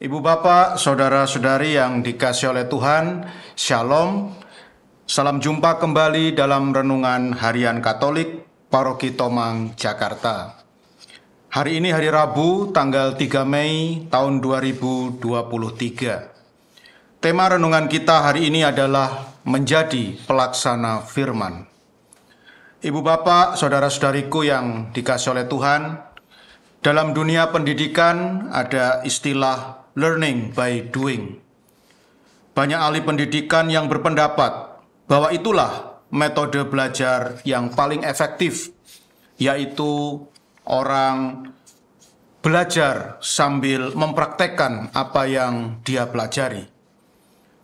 Ibu bapak, saudara-saudari yang dikasihi oleh Tuhan, Shalom. Salam jumpa kembali dalam Renungan Harian Katolik, Paroki Tomang, Jakarta. Hari ini hari Rabu, tanggal 3 Mei tahun 2023. Tema renungan kita hari ini adalah menjadi pelaksana firman. Ibu bapak, saudara-saudariku yang dikasihi oleh Tuhan, dalam dunia pendidikan ada istilah learning by doing. Banyak ahli pendidikan yang berpendapat bahwa itulah metode belajar yang paling efektif, yaitu orang belajar sambil mempraktekkan apa yang dia pelajari.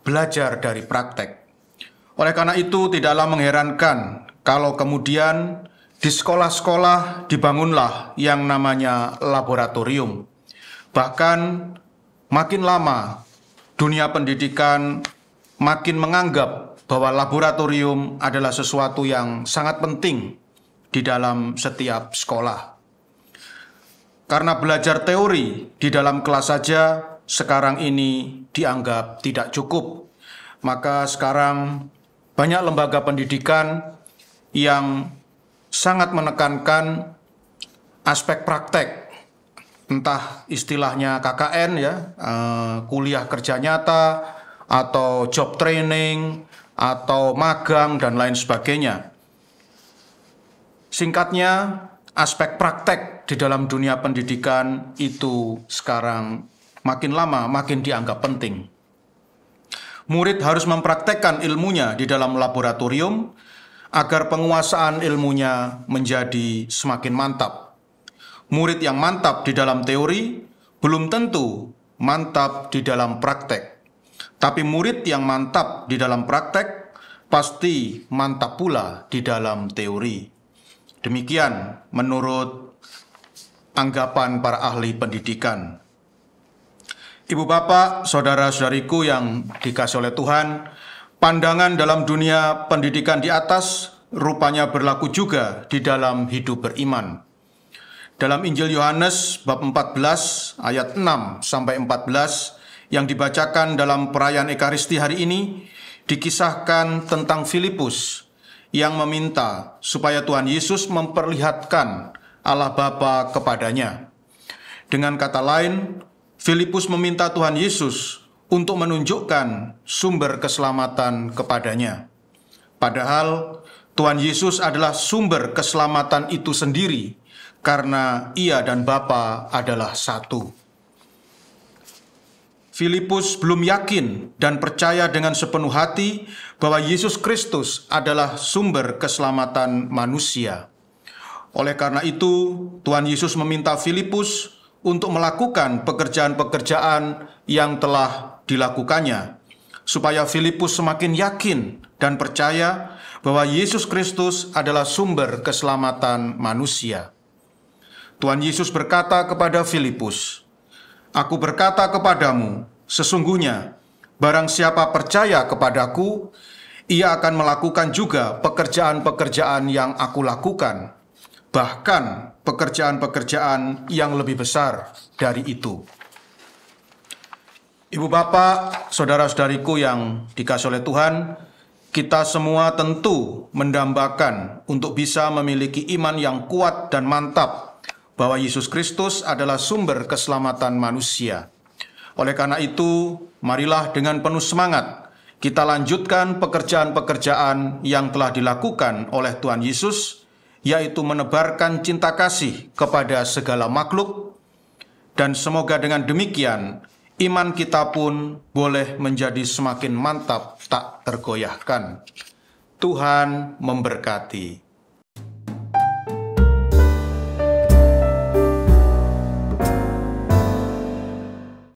Belajar dari praktek. Oleh karena itu tidaklah mengherankan kalau kemudian di sekolah-sekolah dibangunlah yang namanya laboratorium. Bahkan makin lama dunia pendidikan makin menganggap bahwa laboratorium adalah sesuatu yang sangat penting di dalam setiap sekolah. Karena belajar teori di dalam kelas saja sekarang ini dianggap tidak cukup. Maka sekarang banyak lembaga pendidikan yang sangat menekankan aspek praktek, entah istilahnya KKN ya, kuliah kerja nyata, atau job training, atau magang, dan lain sebagainya. Singkatnya, aspek praktek di dalam dunia pendidikan itu sekarang makin lama makin dianggap penting. Murid harus mempraktekkan ilmunya di dalam laboratorium agar penguasaan ilmunya menjadi semakin mantap. Murid yang mantap di dalam teori belum tentu mantap di dalam praktek. Tapi murid yang mantap di dalam praktek pasti mantap pula di dalam teori. Demikian menurut anggapan para ahli pendidikan. Ibu bapak, saudara-saudariku yang dikasihi oleh Tuhan, pandangan dalam dunia pendidikan di atas rupanya berlaku juga di dalam hidup beriman. Dalam Injil Yohanes bab 14 ayat 6 sampai 14 yang dibacakan dalam perayaan Ekaristi hari ini dikisahkan tentang Filipus yang meminta supaya Tuhan Yesus memperlihatkan Allah Bapa kepadanya. Dengan kata lain, Filipus meminta Tuhan Yesus untuk menunjukkan sumber keselamatan kepadanya. Padahal Tuhan Yesus adalah sumber keselamatan itu sendiri karena Ia dan Bapa adalah satu. Filipus belum yakin dan percaya dengan sepenuh hati bahwa Yesus Kristus adalah sumber keselamatan manusia. Oleh karena itu, Tuhan Yesus meminta Filipus untuk melakukan pekerjaan-pekerjaan yang telah dilakukannya, supaya Filipus semakin yakin dan percaya bahwa Yesus Kristus adalah sumber keselamatan manusia. Tuhan Yesus berkata kepada Filipus, "Aku berkata kepadamu, sesungguhnya barang siapa percaya kepadaku, ia akan melakukan juga pekerjaan-pekerjaan yang aku lakukan, bahkan pekerjaan-pekerjaan yang lebih besar dari itu." Ibu bapak, saudara-saudariku yang dikasihi oleh Tuhan, kita semua tentu mendambakan untuk bisa memiliki iman yang kuat dan mantap bahwa Yesus Kristus adalah sumber keselamatan manusia. Oleh karena itu, marilah dengan penuh semangat kita lanjutkan pekerjaan-pekerjaan yang telah dilakukan oleh Tuhan Yesus, yaitu menebarkan cinta kasih kepada segala makhluk, dan semoga dengan demikian iman kita pun boleh menjadi semakin mantap tak tergoyahkan. Tuhan memberkati.